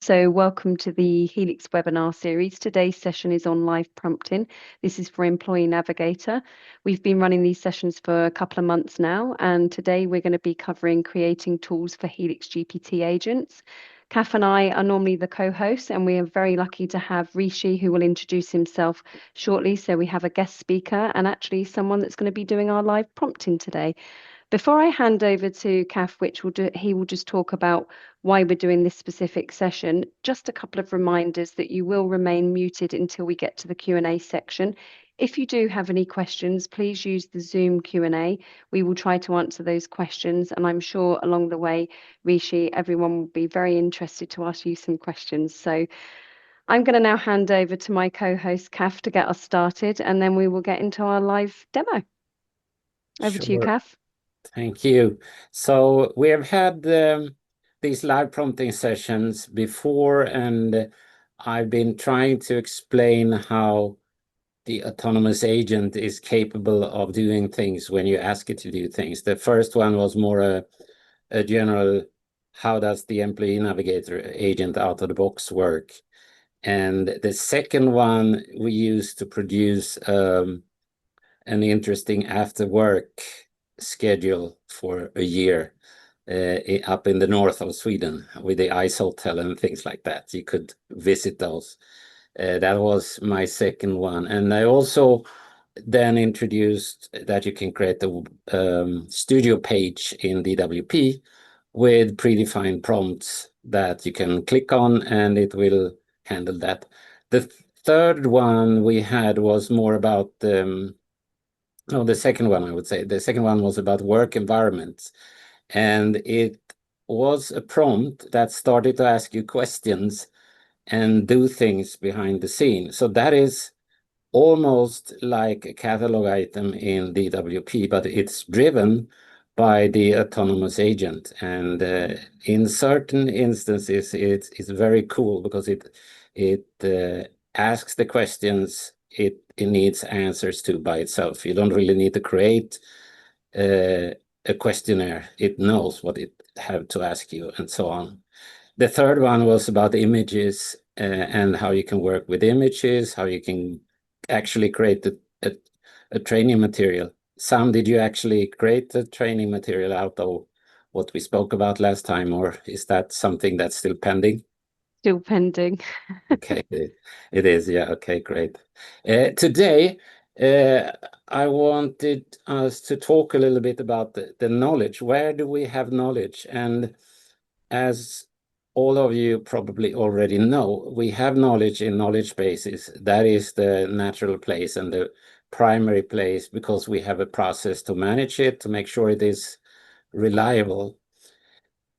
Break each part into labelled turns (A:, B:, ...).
A: So welcome to the Helix webinar series. Today's session is on live prompting. This is for Employee Navigator. We've been running these sessions for a couple of months now, and today we're going to be covering creating tools for HelixGPT agents. Kath and I are normally the co-hosts, and we are very lucky to have Rishi, who will introduce himself shortly. So we have a guest speaker and actually someone that's going to be doing our live prompting today. Before I hand over to Kath, he will just talk about why we're doing this specific session. Just a couple of reminders that you will remain muted until we get to the Q&A section. If you do have any questions, please use the Zoom Q&A. We will try to answer those questions, and I'm sure along the way, Rishi, everyone will be very interested to ask you some questions. So I'm going to now hand over to my co-host, Kath, to get us started, and then we will get into our live demo. Over to you,
B: Sure.
A: Kath.
B: Thank you. So we have had these live prompting sessions before, and I've been trying to explain how the autonomous agent is capable of doing things when you ask it to do things. The first one was more a general, how does the Employee Navigator agent out of the box work? And the second one we used to produce an interesting after work schedule for a year up in the north of Sweden with the ice hotel and things like that. You could visit those. That was my second one. And I also then introduced that you can create a studio page in DWP with predefined prompts that you can click on and it will handle that. The third one we had was more about the second one, I would say. The second one was about work environments. And it was a prompt that started to ask you questions and do things behind the scene. So that is almost like a catalog item in DWP, but it's driven by the autonomous agent. And in certain instances, it's very cool because it asks the questions it needs answers to by itself. You don't really need to create a questionnaire. It knows what it have to ask you and so on. The third one was about images and how you can work with images, how you can actually create a training material. Sam, did you actually create the training material out of what we spoke about last time, or is that something that's still pending?
A: Still pending.
B: Okay, it is. Yeah, okay, great. Today, I wanted us to talk a little bit about the knowledge. Where do we have knowledge? And as all of you probably already know, we have knowledge in knowledge bases. That is the natural place and the primary place because we have a process to manage it, to make sure it is reliable.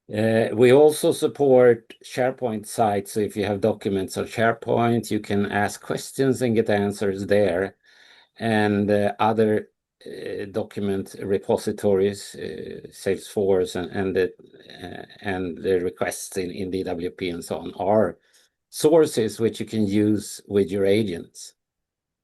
B: We also support SharePoint sites. So if you have documents on SharePoint, you can ask questions and get answers there. And other document repositories, Salesforce and the requests in DWP and so on are sources which you can use with your agents.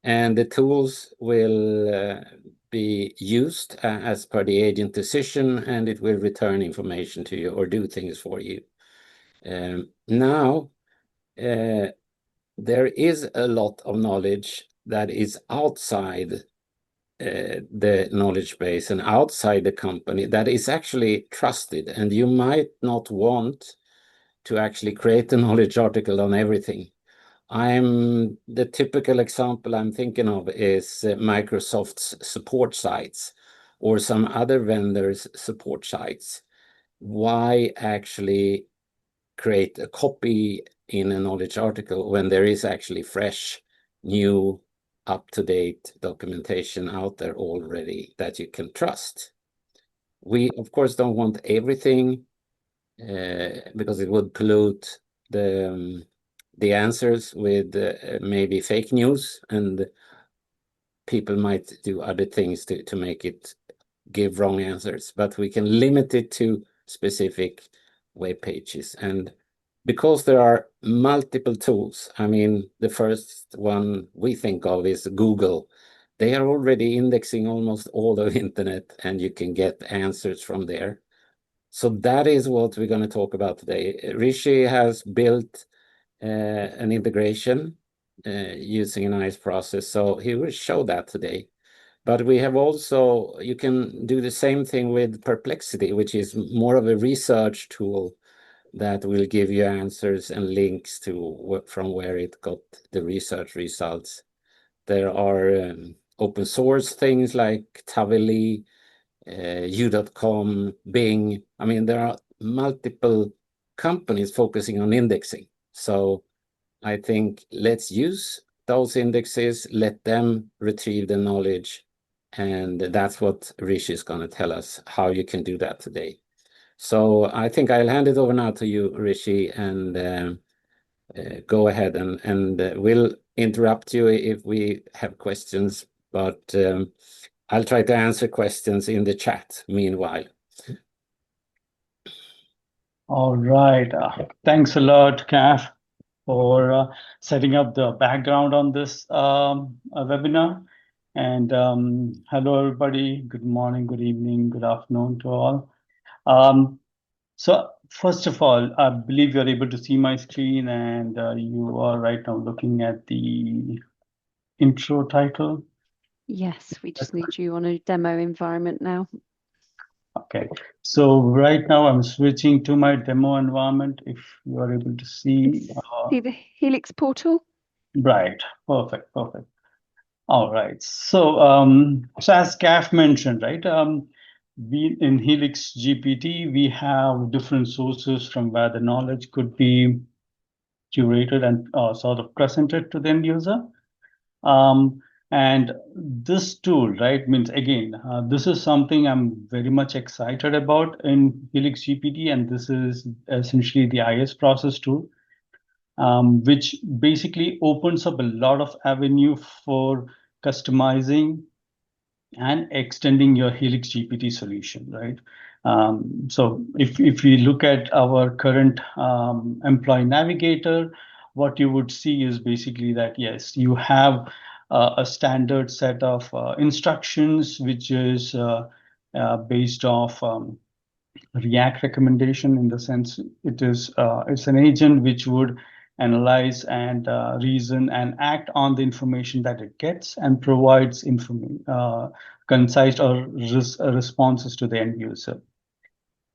B: And the tools will be used as per the agent decision, and it will return information to you or do things for you. Now, there is a lot of knowledge that is outside the knowledge base and outside the company that is actually trusted, and you might not want to actually create a knowledge article on everything. The typical example I'm thinking of is Microsoft's support sites or some other vendors' support sites. Why actually create a copy in a knowledge article when there is actually fresh, new, up-to-date documentation out there already that you can trust? We, of course, don't want everything because it would pollute the answers with maybe fake news, and people might do other things to make it give wrong answers, but we can limit it to specific web pages. And because there are multiple tools, I mean, the first one we think of is Google. They are already indexing almost all of internet, and you can get answers from there. So that is what we're going to talk about today. Rishi has built an integration using a nice process, so he will show that today. But we have also, you can do the same thing with Perplexity, which is more of a research tool that will give you answers and links to from where it got the research results. There are open source things like Tavily, U.com, Bing. I mean, there are multiple companies focusing on indexing. So I think let's use those indexes, let them retrieve the knowledge. And that's what Rishi is going to tell us, how you can do that today. So I think I'll hand it over now to you, Rishi, and go ahead, and we'll interrupt you if we have questions, but I'll try to answer questions in the chat meanwhile.
C: All right. Thanks a lot, Kath, for setting up the background on this webinar. And hello, everybody. Good morning, good evening, good afternoon to all. So first of all, I believe you're able to see my screen, and you are right now looking at the intro title.
A: Yes, we just need you on a demo environment now.
C: Okay, so right now I'm switching to my demo environment. If you are able to see,
A: See the Helix portal?
C: right, perfect. All right, so as Kath mentioned, right, we in HelixGPT we have different sources from where the knowledge could be curated and sort of presented to the end user. And this tool, right, means again, this is something I'm very much excited about in HelixGPT, and this is essentially the IS process tool, which basically opens up a lot of avenue for customizing and extending your HelixGPT solution, right? So if we look at our current employee navigator, what you would see is basically that, yes, you have a standard set of instructions, which is based off React recommendation, in the sense it's an agent which would analyze and reason and act on the information that it gets and provides concise or responses to the end user.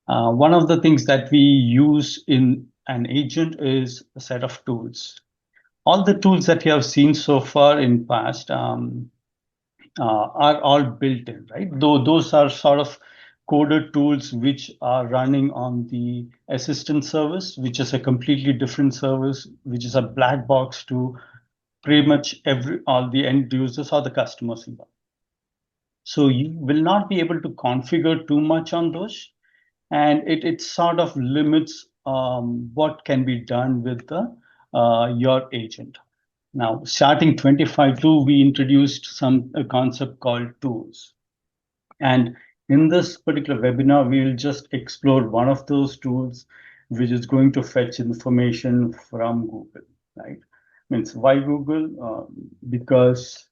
C: One of the things that we use in an agent is a set of tools. All the tools that you have seen so far in past are all built in, right? Though those are sort of coded tools which are running on the assistant service, which is a completely different service, which is a black box to pretty much all the end users or the customers involved. So you will not be able to configure too much on those, and it sort of limits what can be done with the your agent. Now, starting 25.2, we introduced a concept called tools. And in this particular webinar, we will just explore one of those tools, which is going to fetch information from Google, right? Means why Google? Because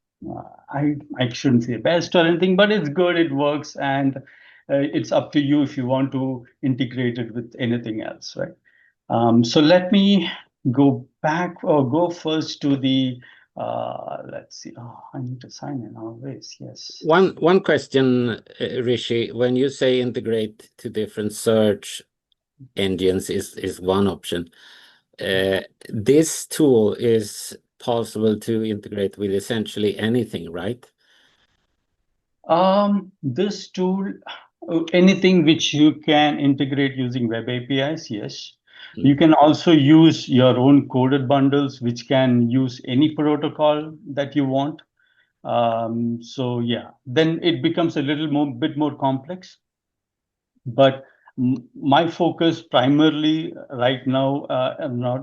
C: I shouldn't say best or anything, but it's good, it works, and it's up to you if you want to integrate it with anything else, right? So let me go back or go first to the, let's see. Oh, I need to sign in always. Yes.
B: One question, Rishi, when you say integrate to different search engines is one option. This tool is possible to integrate with essentially anything, right?
C: This tool, anything which you can integrate using web APIs, yes. You can also use your own coded bundles, which can use any protocol that you want. So yeah, then it becomes a bit more complex. But my focus primarily right now,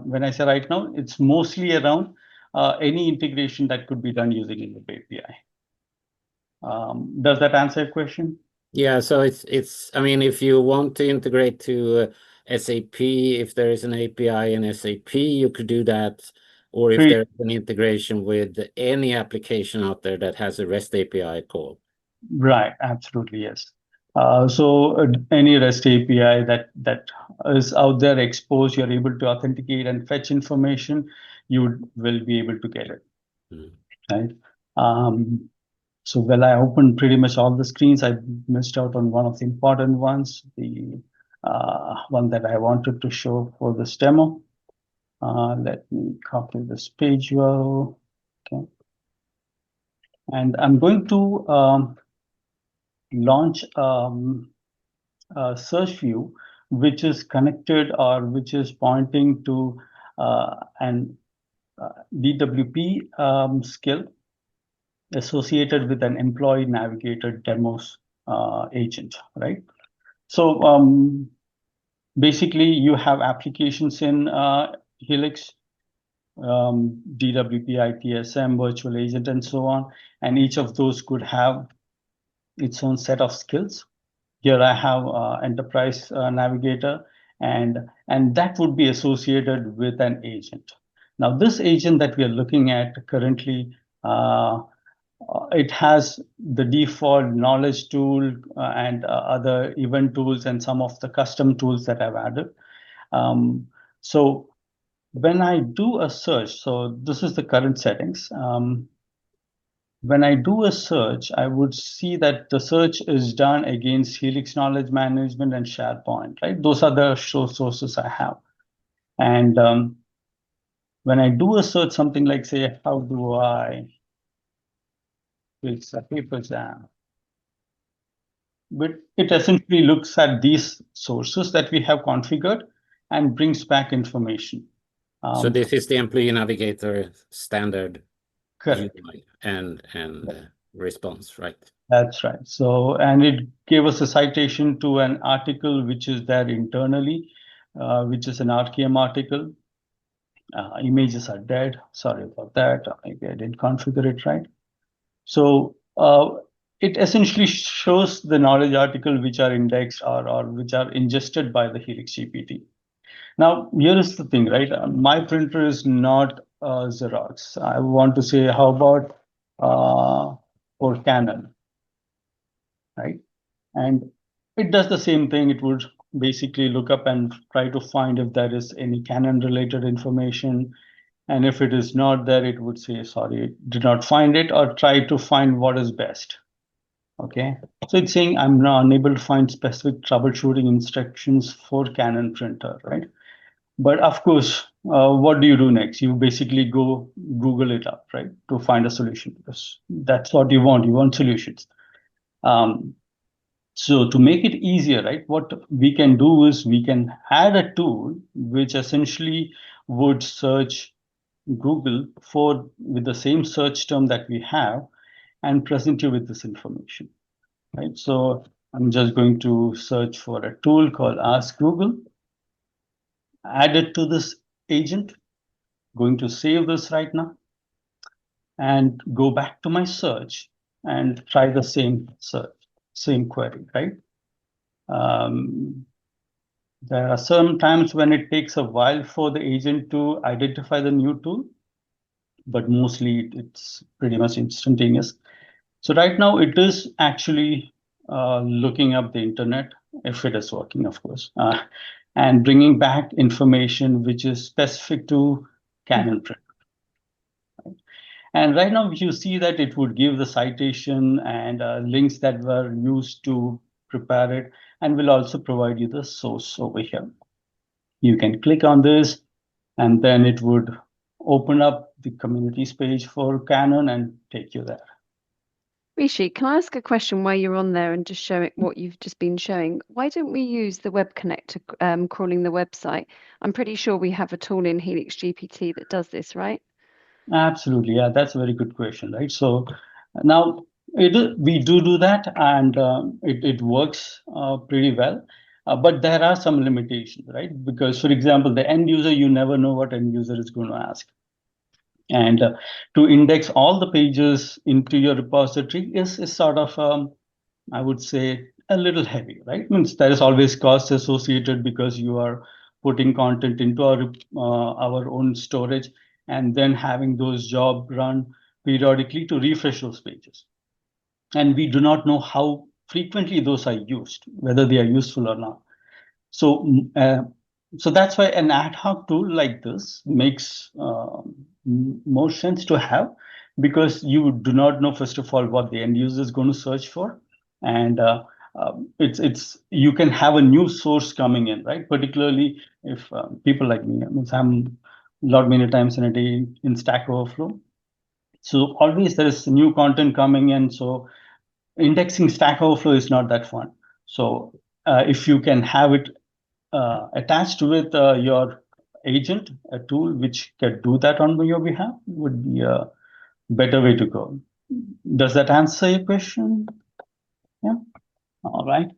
C: when I say right now, it's mostly around any integration that could be done using a web API. Does that answer your question?
B: Yeah, so it's I mean, if you want to integrate to SAP, if there is an API in SAP, you could do that. Or if there's an integration with any application out there that has a REST API call.
C: Right, absolutely, yes. So any REST API that is out there exposed, you're able to authenticate and fetch information, you will be able to get it, right? So when I opened pretty much all the screens, I missed out on one of the important ones, the one that I wanted to show for this demo. Let me copy this page URL. Okay. And I'm going to launch a search view, which is connected or which is pointing to an DWP skill associated with an employee navigator demos agent, right? So basically, you have applications in Helix, DWP, ITSM, virtual agent, and so on. And each of those could have its own set of skills. Here I have Enterprise Navigator, and that would be associated with an agent. Now, this agent that we are looking at currently, it has the default knowledge tool and other event tools and some of the custom tools that I've added. So when I do a search, so this is the current settings. When I do a search, I would see that the search is done against Helix Knowledge Management and SharePoint, right? Those are the sources I have. And when I do a search, something like, say, how do I build a paper jam? But it essentially looks at these sources that we have configured and brings back information.
B: So this is the Employee Navigator standard
C: Correct.
B: UI and response, right?
C: That's right. So, and it gave us a citation to an article which is there internally, which is an RKM article. Images are dead. Sorry about that. Maybe I didn't configure it right. So it essentially shows the knowledge article which are indexed or which are ingested by the HelixGPT. Now, here is the thing, right? My printer is not Xerox. I want to say, how about for Canon, right? And it does the same thing. It would basically look up and try to find if there is any Canon related information. And if it is not there, it would say, sorry, did not find it, or try to find what is best. Okay, so it's saying I'm now unable to find specific troubleshooting instructions for Canon printer, right? But of course, what do you do next? You basically go Google it up, right, to find a solution, because that's what you want. You want solutions. So to make it easier, right, what we can do is we can add a tool which essentially would search Google with the same search term that we have and present you with this information, right? So I'm just going to search for a tool called Ask Google, add it to this agent, going to save this right now, and go back to my search and try the same search, same query, right? There are some times when it takes a while for the agent to identify the new tool, but mostly it's pretty much instantaneous. So right now it is actually looking up the internet, if it is working, of course, and bringing back information which is specific to Canon print. And right now you see that it would give the citation and links that were used to prepare it, and will also provide you the source over here. You can click on this, and then it would open up the communities page for Canon and take you there.
A: Rishi, can I ask a question while you're on there and just show it what you've just been showing? Why don't we use the web connector crawling the website? I'm pretty sure we have a tool in HelixGPT that does this, right?
C: Absolutely, yeah, that's a very good question, right? So now we do that, and it works pretty well, but there are some limitations, right? Because, for example, the end user, you never know what end user is going to ask. And to index all the pages into your repository is sort of, I would say, a little heavy, right? Means there is always cost associated because you are putting content into our own storage and then having those jobs run periodically to refresh those pages. And we do not know how frequently those are used, whether they are useful or not. So, so that's why an ad hoc tool like this makes more sense to have, because you do not know, first of all, what the end user is going to search for, and it's you can have a new source coming in, right? Particularly if people like me, I mean, I'm many times in a day in Stack Overflow, so always there is new content coming in. So indexing Stack Overflow is not that fun. So if you can have it attached with your agent, a tool which can do that on your behalf, would be a better way to go. Does that answer your question? Yeah. All right.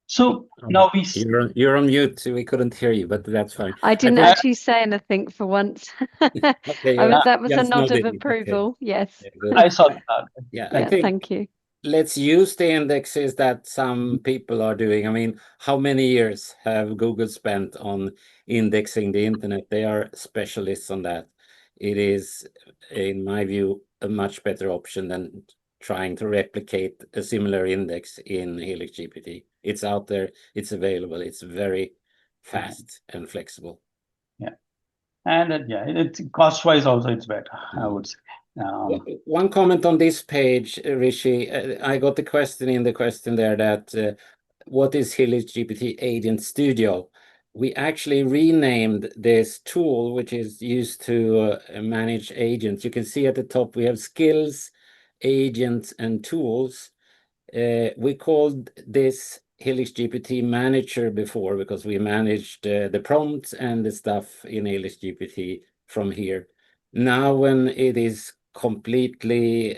C: So now we see.
B: You're on mute, so we couldn't hear you, but that's fine.
A: I didn't
B: think-
A: actually say anything for once.
B: Okay,
A: That was a
B: just
A: nod of
B: nodding. Okay.
A: approval. Yes.
B: Yeah, good.
C: I saw that.
B: Yeah, I
A: Yeah,
B: think
A: thank you.
B: let's use the indexes that some people are doing. I mean, how many years have Google spent on indexing the internet? They are specialists on that. It is, in my view, a much better option than trying to replicate a similar index in HelixGPT. It's out there, it's available, it's very fast and flexible.
C: Yeah. And yeah, it's cost-wise also it's better, I would say.
B: One comment on this page, Rishi, I got the question in the question there that what is HelixGPT Agent Studio? We actually renamed this tool, which is used to manage agents. You can see at the top we have skills, agents, and tools. We called this HelixGPT Manager before because we managed the prompts and the stuff in HelixGPT from here. Now, when it is completely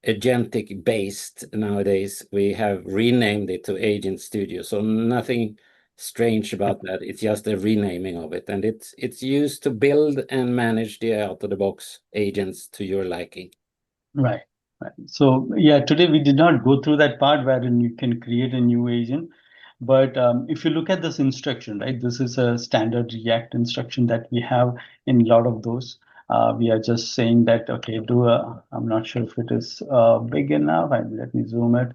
B: agentic based nowadays, we have renamed it to Agent Studio. So nothing strange about that. It's just a renaming of it, and it's used to build and manage the out-of-the-box agents to your liking.
C: Right. Right. So yeah, today we did not go through that part wherein you can create a new agent. But if you look at this instruction, right, this is a standard React instruction that we have in a lot of those. We are just saying that, okay, I'm not sure if it is big enough. Let me zoom it.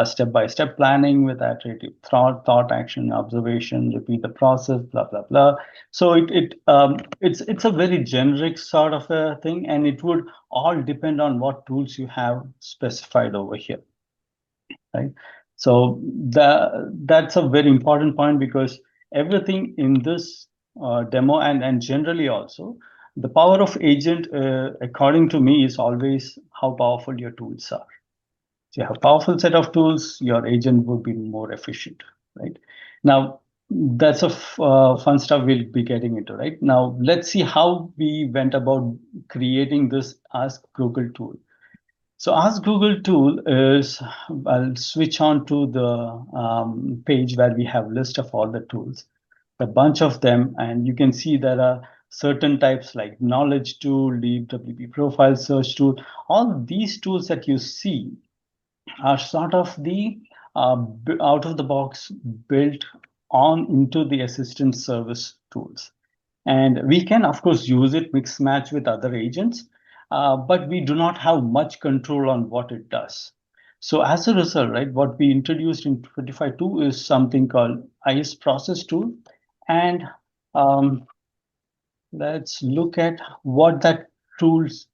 C: Step-by-step planning with iterative thought, action, observation, repeat the process, blah, blah, blah. So it's a very generic sort of a thing, and it would all depend on what tools you have specified over here, right? So that's a very important point, because everything in this demo and generally also, the power of agent, according to me, is always how powerful your tools are. So you have a powerful set of tools, your agent would be more efficient, right? Now, that's a fun stuff we'll be getting into, right? Now, let's see how we went about creating this Ask Google tool. So Ask Google tool is, I'll switch on to the page where we have list of all the tools, a bunch of them, and you can see there are certain types like knowledge tool, deep WP profile search tool. All these tools that you see are sort of the out of the box built on into the assistant service tools. And we can, of course, use it mix match with other agents, but we do not have much control on what it does. So as a result, right, what we introduced in 25.2 is something called IS process tool. And let's look at what that tools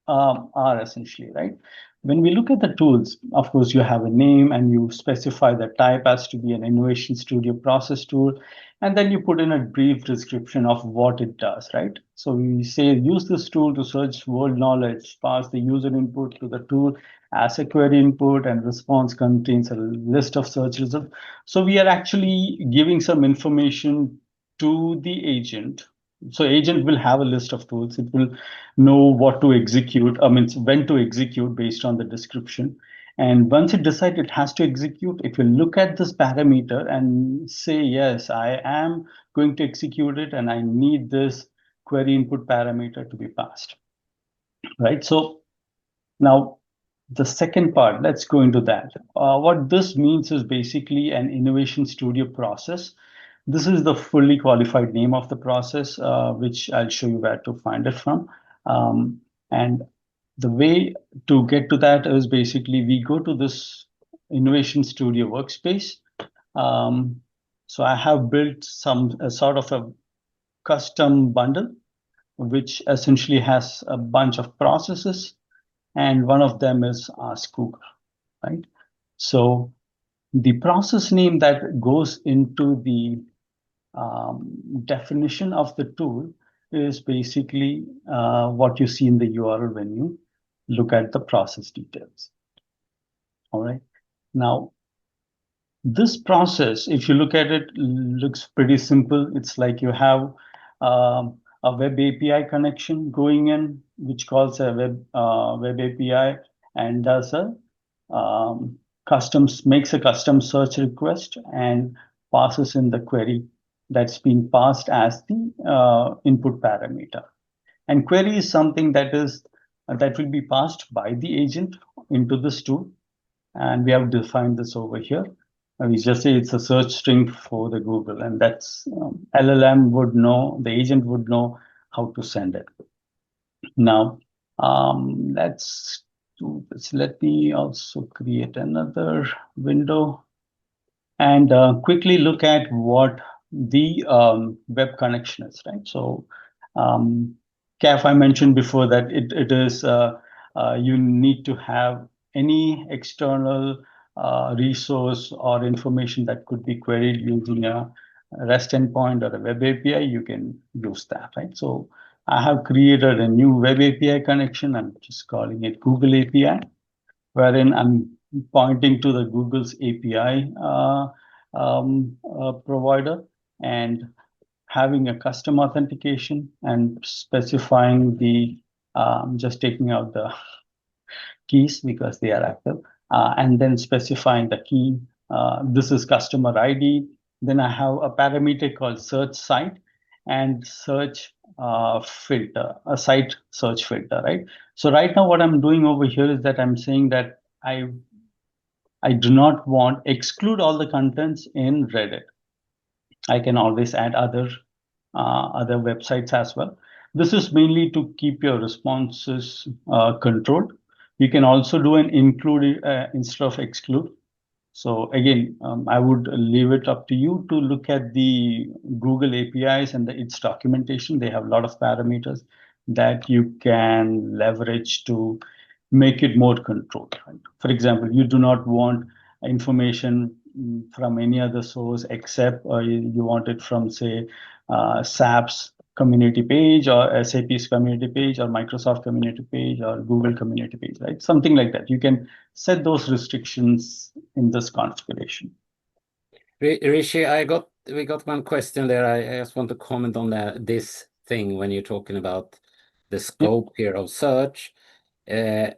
C: are essentially, right? When we look at the tools, of course, you have a name and you specify the type as to be an Innovation Studio process tool. And then you put in a brief description of what it does, right? So we say, use this tool to search world knowledge, pass the user input to the tool as a query input, and response contains a list of search results. So we are actually giving some information to the agent. So agent will have a list of tools. It will know what to execute, I mean, when to execute based on the description. And once it decides it has to execute, it will look at this parameter and say, yes, I am going to execute it, and I need this query input parameter to be passed, right? So now the second part, let's go into that. What this means is basically an Innovation Studio process. This is the fully qualified name of the process, which I'll show you where to find it from. And the way to get to that is basically we go to this Innovation Studio workspace. So I have built some sort of a custom bundle, which essentially has a bunch of processes, and one of them is Ask Google, right? So the process name that goes into the definition of the tool is basically what you see in the URL when you look at the process details. All right. Now, this process, if you look at it, looks pretty simple. It's like you have a web API connection going in, which calls a web API and does a makes a custom search request and passes in the query that's been passed as the input parameter. And query is something that will be passed by the agent into this tool. And we have defined this over here. And we just say it's a search string for the Google, and that's LLM would know, the agent would know how to send it. Now, let's do this. Let me also create another window and quickly look at what the web connection is, right? So, Kaf, I mentioned before that it is you need to have any external resource or information that could be queried using a REST endpoint or a web API, you can use that, right? So I have created a new web API connection. I'm just calling it Google API, wherein I'm pointing to the Google's API provider and having a custom authentication and specifying the, just taking out the keys because they are active, and then specifying the key. This is customer ID. Then I have a parameter called search site and search filter, a site search filter, right? So right now what I'm doing over here is that I'm saying that I do not want exclude all the contents in Reddit. I can always add other websites as well. This is mainly to keep your responses controlled. You can also do an include instead of exclude. So again, I would leave it up to you to look at the Google APIs and its documentation. They have a lot of parameters that you can leverage to make it more controlled. Right? For example, you do not want information from any other source except you want it from, say, SAP's community page or SAP's community page or Microsoft community page or Google community page, right? Something like that. You can set those restrictions in this configuration.
B: Rishi, we got one question there. I just want to comment on this thing when you're talking about the scope here of search. In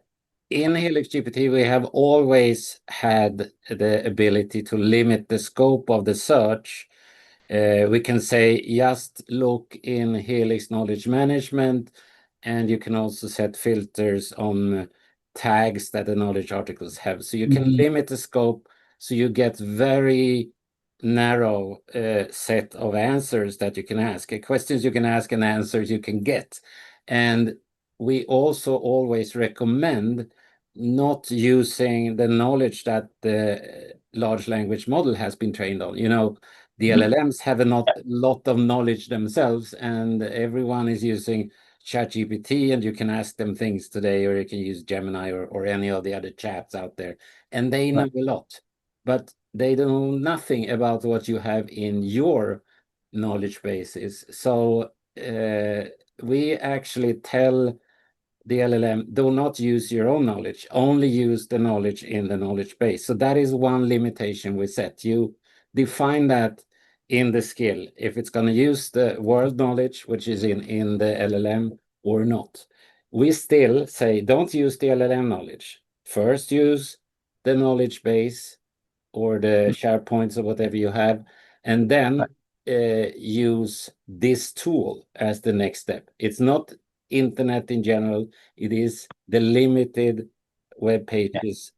B: HelixGPT, we have always had the ability to limit the scope of the search. We can say just look in Helix Knowledge Management, and you can also set filters on tags that the knowledge articles have. So you can limit the scope so you get very narrow set of answers that you can ask, questions you can ask and answers you can get. And we also always recommend not using the knowledge that the large language model has been trained on. You know, the LLMs have a lot of knowledge themselves, and everyone is using ChatGPT, and you can ask them things today, or you can use Gemini or any of the other chats out there, and they know a lot, but they know nothing about what you have in your knowledge bases. So we actually tell the LLM, do not use your own knowledge, only use the knowledge in the knowledge base. So that is one limitation we set. You define that in the skill, if it's going to use the world knowledge, which is in the LLM or not. We still say, don't use the LLM knowledge. First use the knowledge base or the SharePoints or whatever you have, and then use this tool as the next step. It's not internet in general, it is the limited web pages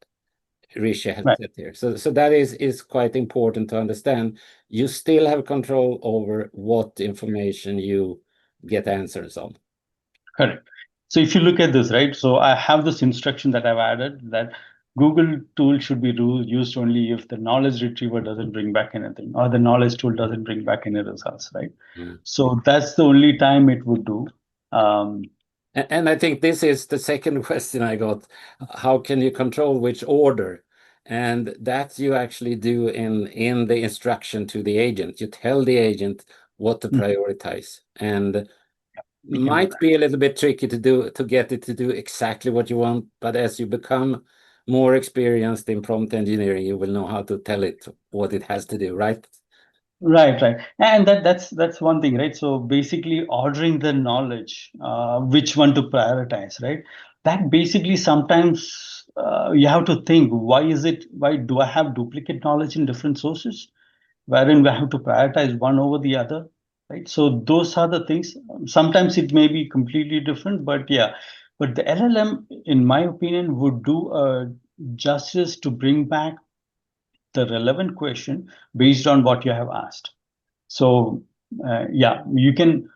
B: Rishi has set here. So that is quite important to understand. You still have control over what information you get answers on.
C: Correct. So if you look at this, right, so I have this instruction that I've added that Google tool should be used only if the knowledge retriever doesn't bring back anything, or the knowledge tool doesn't bring back any results, right? So that's the only time it would do.
B: And I think this is the second question I got. How can you control which order? And that you actually do in the instruction to the agent. You tell the agent what to prioritize, and might be a little bit tricky to get it to do exactly what you want, but as you become more experienced in prompt engineering, you will know how to tell it what it has to do, right?
C: Right. And that's one thing, right? So basically ordering the knowledge, which one to prioritize, right? That basically sometimes you have to think, why do I have duplicate knowledge in different sources, wherein we have to prioritize one over the other, right? So those are the things. Sometimes it may be completely different, but yeah. But the LLM, in my opinion, would do justice to bring back the relevant question based on what you have asked. So yeah, you can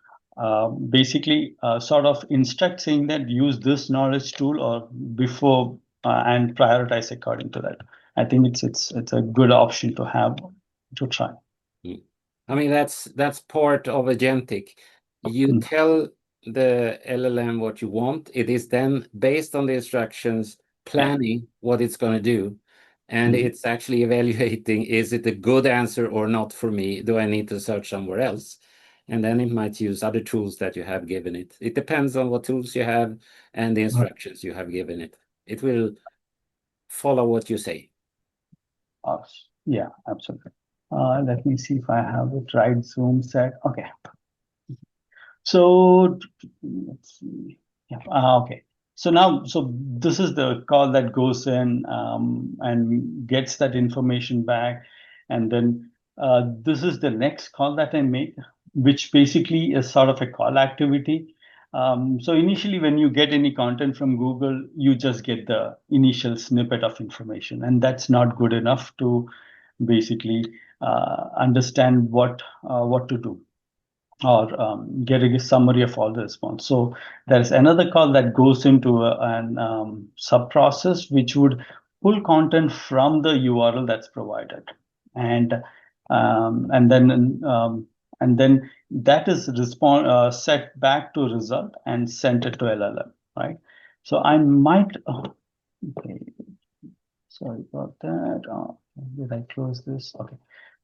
C: basically sort of instruct saying that use this knowledge tool or before and prioritize according to that. I think it's a good option to have to try.
B: I mean, that's part of agentic. You tell the LLM what you want. It is then based on the instructions planning what it's going to do. And it's actually evaluating, is it a good answer or not for me? Do I need to search somewhere else? And then it might use other tools that you have given it. It depends on what tools you have and the instructions you have given it. It will follow what you say.
C: Yeah, absolutely. Let me see if I have the right Zoom set. Okay. So let's see. Yeah. Okay. So now, so this is the call that goes in and gets that information back, and then this is the next call that I make, which basically is sort of a call activity. So initially, when you get any content from Google, you just get the initial snippet of information, and that's not good enough to basically understand what to do or get a summary of all the response. So there's another call that goes into an sub process which would pull content from the URL that's provided, and then that is set back to result and sent it to LLM, right? So I might. Okay, sorry about that. Did I close this? Okay.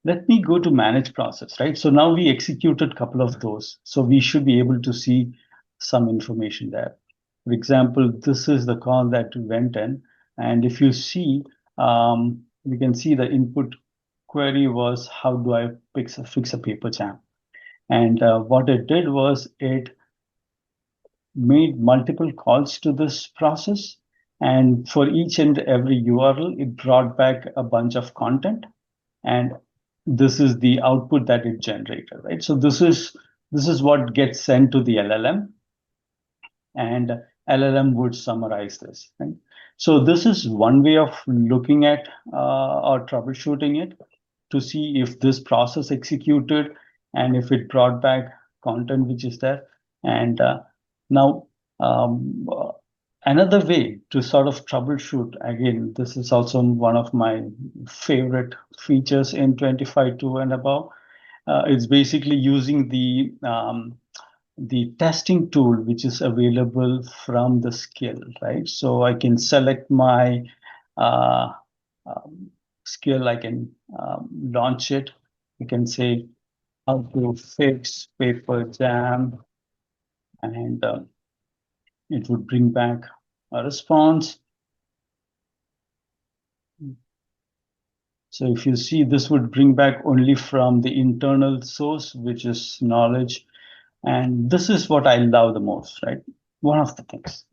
C: Let me go to manage process, right? So now we executed a couple of those. So we should be able to see some information there. For example, this is the call that went in. And if you see, we can see the input query was, how do I fix a paper jam? And what it did was it made multiple calls to this process. And for each and every URL, it brought back a bunch of content. And this is the output that it generated, right? So this is what gets sent to the LLM, and LLM would summarize this, right? So this is one way of looking at or troubleshooting it to see if this process executed and if it brought back content which is there. And now another way to sort of troubleshoot, again, this is also one of my favorite features in 25.2 and above. It's basically using the testing tool which is available from the skill, right? So I can select my skill, I can launch it. You can say how to fix paper jam, and it would bring back a response. So if you see, this would bring back only from the internal source, which is knowledge. And this is what I love the most, right? One of the things.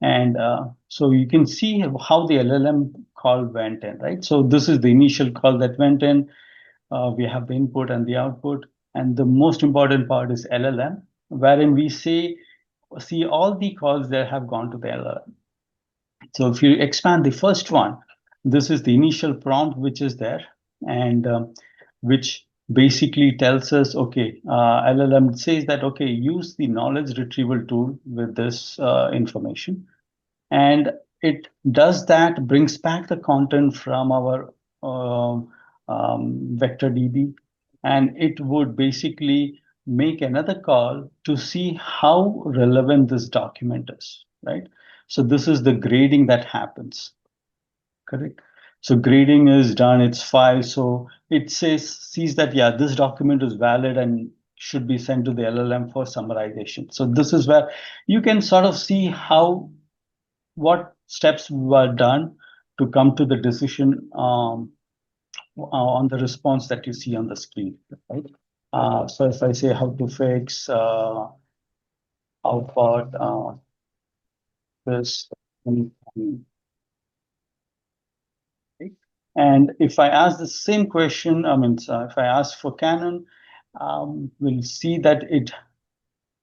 C: And so you can see how the LLM call went in, right? So this is the initial call that went in. We have the input and the output. And the most important part is LLM, wherein we see all the calls that have gone to the LLM. So if you expand the first one, this is the initial prompt which is there, and which basically tells us, okay, LLM says that, okay, use the knowledge retrieval tool with this information. And it does that, brings back the content from our vector DB, and it would basically make another call to see how relevant this document is, right? So this is the grading that happens, correct? So grading is done, it's filed, so it sees that, yeah, this document is valid and should be sent to the LLM for summarization. So this is where you can sort of see what steps were done to come to the decision on the response that you see on the screen, right? So if I say how to fix output this, and if I ask the same question, if I ask for Canon, we'll see that it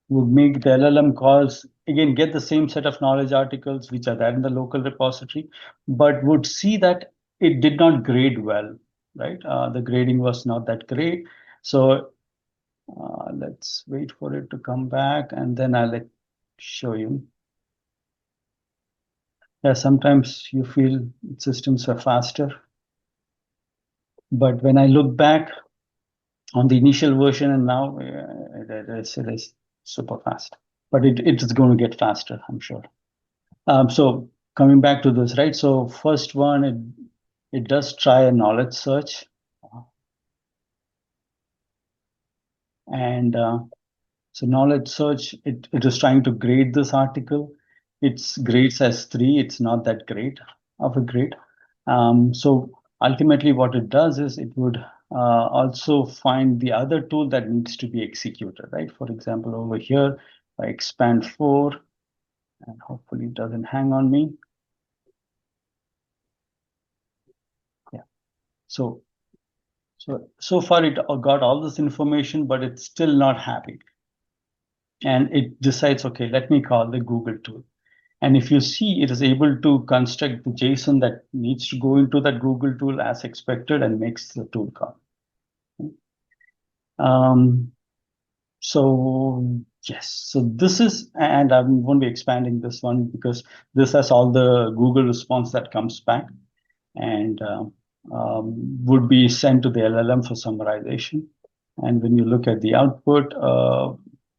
C: would make the LLM calls, again, get the same set of knowledge articles which are there in the local repository, but would see that it did not grade well, right? The grading was not that great. So let's wait for it to come back, and then I'll show you. Yeah, sometimes you feel systems are faster, but when I look back on the initial version and now it is super fast, but it is going to get faster, I'm sure. So coming back to this, right? So first one, it does try a knowledge search, and so knowledge search, it is trying to grade this article. It's grades as 3. It's not that great of a grade. So ultimately, what it does is it would also find the other tool that needs to be executed, right? For example, over here, I expand 4, and hopefully it doesn't hang on me. Yeah. So far it got all this information, but it's still not happy. And it decides, okay, let me call the Google tool. And if you see, it is able to construct the JSON that needs to go into that Google tool as expected and makes the tool call. So yes, so this is, and I won't be expanding this one because this has all the Google response that comes back and would be sent to the LLM for summarization. And when you look at the output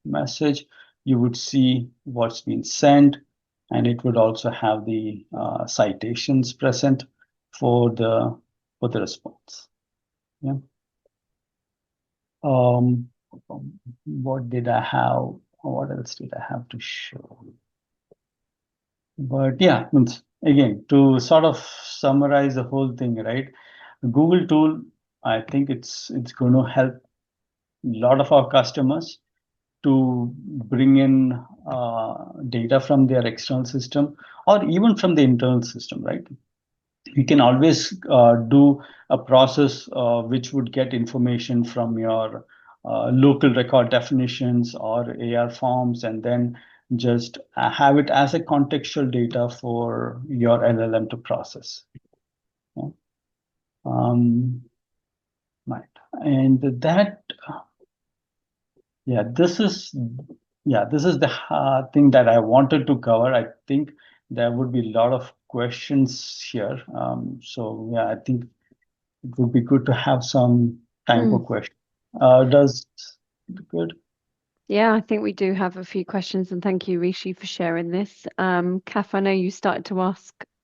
C: message, you would see what's been sent, and it would also have the citations present for the response. Yeah. What did I have? What else did I have to show? But yeah, again, to sort of summarize the whole thing, right? The Google tool, I think it's going to help a lot of our customers to bring in data from their external system or even from the internal system, right? You can always do a process which would get information from your local record definitions or AR forms, and then just have it as a contextual data for your LLM to process. Yeah. Right. And that, this is the thing that I wanted to cover. I think there would be a lot of questions here. So yeah, I think it would be good to have some time for questions. Good?
A: Yeah, I think we do have a few questions, and thank you, Rishi, for sharing this. Kath, I know you started to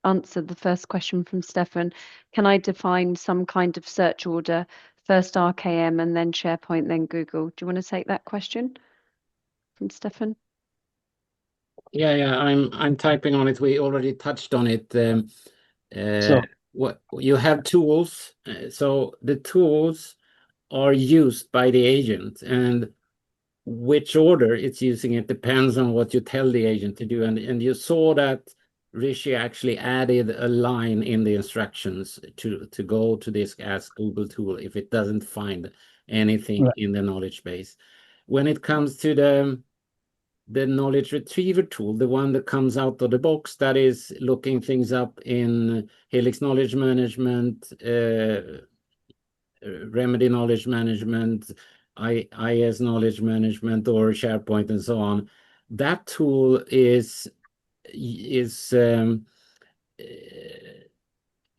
A: answer the first question from Stefan. Can I define some kind of search order, first RKM and then SharePoint, then Google? Do you want to take that question from Stefan?
B: Yeah, I'm typing on it. We already touched on it. What you have tools, so the tools are used by the agent, and which order it's using it depends on what you tell the agent to do. And you saw that Rishi actually added a line in the instructions to go to this Ask Google tool if it doesn't find anything in the knowledge base. When it comes to the knowledge retriever tool, the one that comes out of the box, that is looking things up in Helix Knowledge Management, Remedy Knowledge Management, IS Knowledge Management, or SharePoint, and so on. That tool is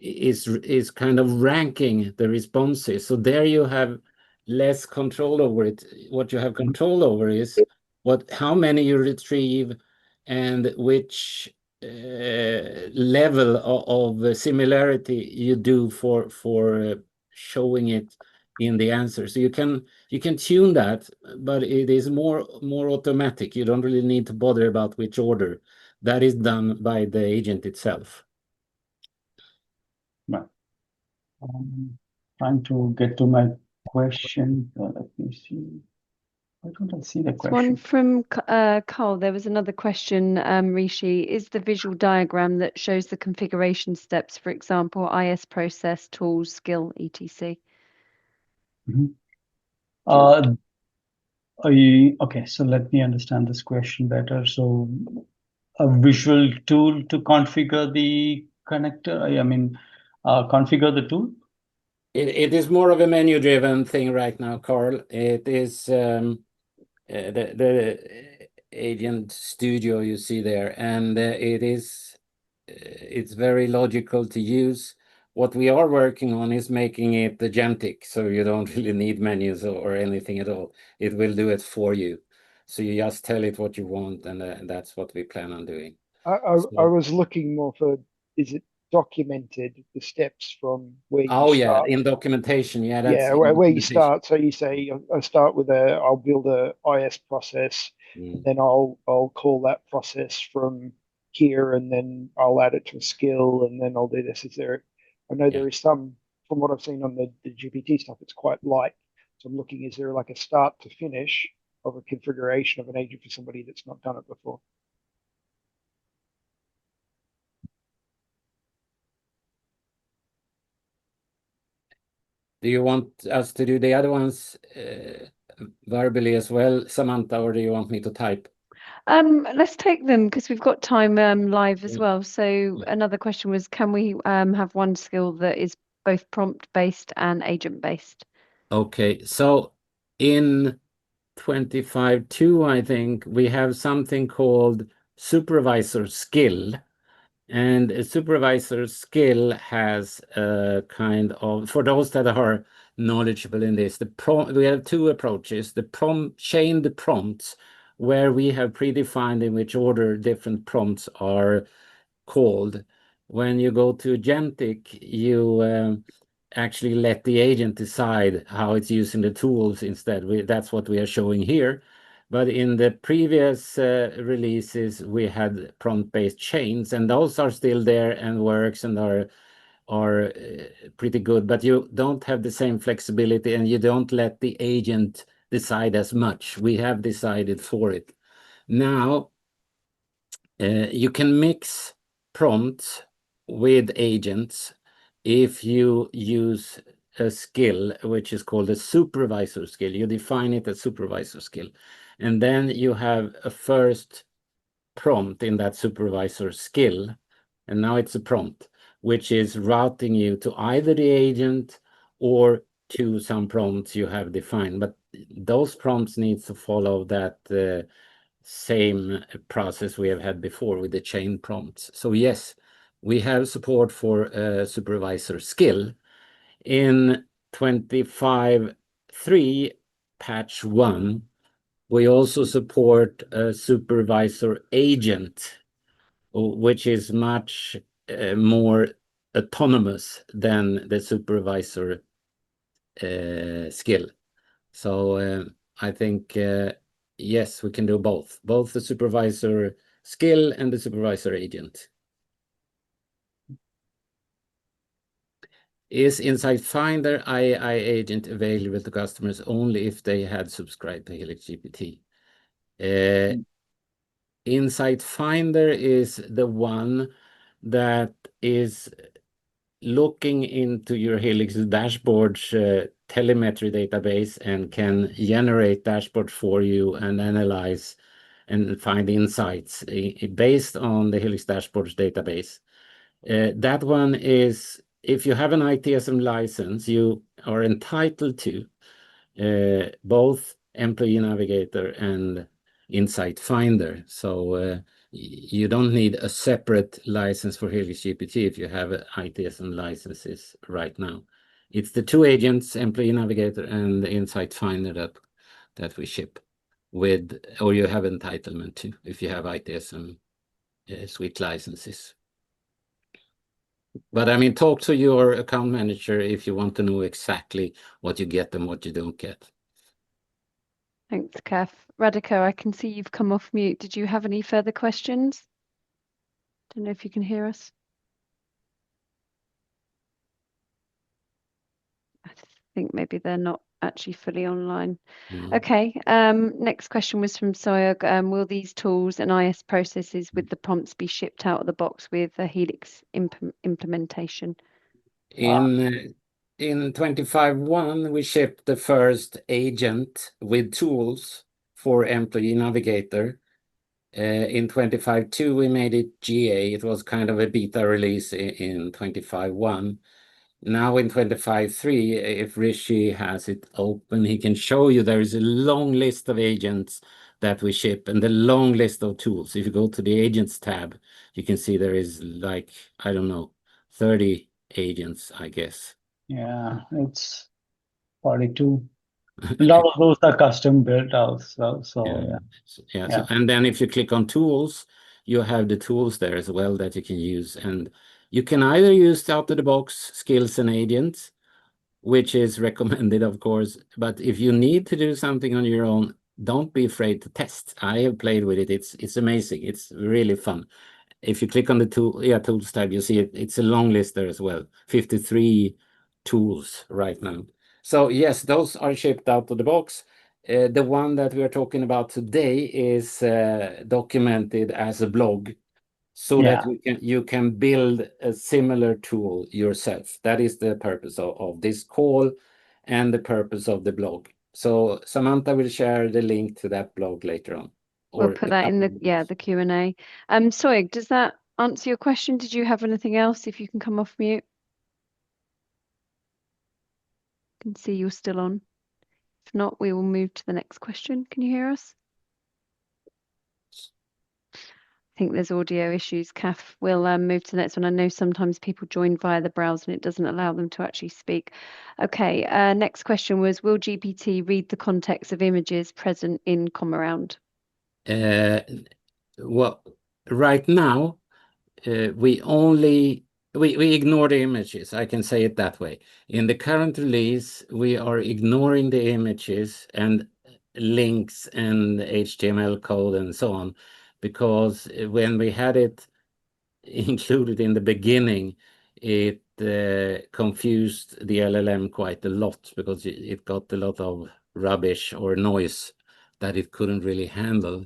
B: is kind of ranking the responses. So there you have less control over it. What you have control over is how many you retrieve and which level of similarity you do for showing it in the answer. So you can tune that, but it is more automatic. You don't really need to bother about which order. That is done by the agent itself.
C: Right. Trying to get to my question. Let me see. Why don't I see the question?
A: One from Carl. There was another question, Rishi. Is the visual diagram that shows the configuration steps, for example, IS process, tools, skill, etc.?
C: Okay, so let me understand this question better. So a visual tool to configure the connector, configure the tool?
B: It is more of a menu-driven thing right now, Carl. It is the agent studio you see there, and it's very logical to use. What we are working on is making it agentic, so you don't really need menus or anything at all. It will do it for you. So you just tell it what you want, and that's what we plan on doing.
D: I was looking more for, is it documented, the steps from where you
B: Oh yeah,
D: start?
B: in documentation, yeah, that's
D: Yeah,
B: in
D: where you
B: documentation.
D: start. So you say I start with I'll build a IS process, and then I'll call that process from here, and then I'll add it to a skill, and then I'll do this. I know there is some, from what I've seen on the GPT stuff, it's quite light. So I'm looking, is there like a start to finish of a configuration of an agent for somebody that's not done it before?
B: Do you want us to do the other ones verbally as well, Samantha, or do you want me to type?
A: Let's take them because we've got time live as well. So another question was, can we have one skill that is both prompt-based and agent-based?
B: Okay, so in 25.2, I think we have something called supervisor skill. And a supervisor skill has a kind of, for those that are knowledgeable in this, we have two approaches: the chained prompts, where we have predefined in which order different prompts are called. When you go to agentic, you actually let the agent decide how it's using the tools instead. That's what we are showing here. But in the previous releases, we had prompt-based chains, and those are still there and works and are pretty good. But you don't have the same flexibility, and you don't let the agent decide as much. We have decided for it. Now, you can mix prompts with agents if you use a skill which is called a supervisor skill. You define it as supervisor skill, and then you have a first prompt in that supervisor skill, and now it's a prompt which is routing you to either the agent or to some prompts you have defined. But those prompts need to follow that same process we have had before with the chain prompts. So yes, we have support for supervisor skill. In 25.3 patch 1, we also support a supervisor agent, which is much more autonomous than the supervisor skill. So I think yes, we can do both the supervisor skill and the supervisor agent. Is Insight Finder AI agent available to customers only if they had subscribed to HelixGPT? Insight Finder is the one that is looking into your Helix dashboard's telemetry database and can generate dashboard for you and analyze and find insights based on the Helix dashboard's database. That one is, if you have an ITSM license, you are entitled to both Employee Navigator and Insight Finder. So You don't need a separate license for HelixGPT if you have ITSM licenses right now. It's the two agents, Employee Navigator and the Insight Finder, that we ship with, or you have entitlement to if you have ITSM suite licenses. But I mean, talk to your account manager if you want to know exactly what you get and what you don't get.
A: Thanks, Kath. Radhika, I can see you've come off mute. Did you have any further questions? Don't know if you can hear us. I think maybe they're not actually fully online. Okay, next question was from Soyog. Will these tools and IS processes with the prompts be shipped out of the box with a Helix implementation?
B: In 25.1, we shipped the first agent with tools for Employee Navigator. In 25.2, we made it GA. It was kind of a beta release in 25.1. Now in 25.3, if Rishi has it open, he can show you there is a long list of agents that we ship and the long list of tools. If you go to the agents tab, you can see there is like, I don't know, 30 agents, I guess.
C: Yeah, it's 42. A lot of those are custom built out. So
B: yeah. So, and then if you click on tools, you have the tools there as well that you can use. And you can either use out of the box skills and agents, which is recommended, of course. But if you need to do something on your own, don't be afraid to test. I have played with it. It's amazing. It's really fun. If you click on the tools tab, you see it's a long list there as well. 53 tools right now. So yes, those are shipped out of the box. The one that we are talking about today is documented as a blog, so that you can build a similar tool yourself. That is the purpose of this call and the purpose of the blog. So Samantha will share the link to that blog later on.
A: We'll put that in the Q&A. Soig, does that answer your question? Did you have anything else? If you can come off mute. I can see you're still on. If not, we will move to the next question. Can you hear us? I think there's audio issues, Kath. We'll move to the next one. I know sometimes people join via the browser and it doesn't allow them to actually speak. Okay, next question was, will GPT read the context of images present in ComAround?
B: Well, right now, we ignore the images. I can say it that way. In the current release, we are ignoring the images and links and HTML code and so on, because when we had it included in the beginning, it confused the LLM quite a lot, because it got a lot of rubbish or noise that it couldn't really handle.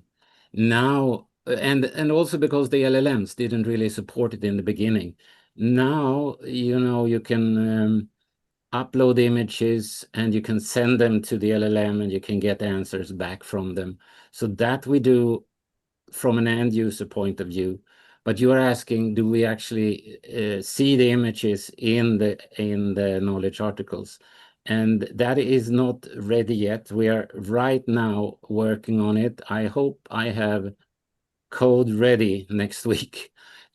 B: Now, and also because the LLMs didn't really support it in the beginning. Now, you can upload images and you can send them to the LLM and you can get answers back from them. So that we do from an end user point of view. But you are asking, do we actually see the images in the knowledge articles? And that is not ready yet. We are right now working on it. I hope I have code ready next week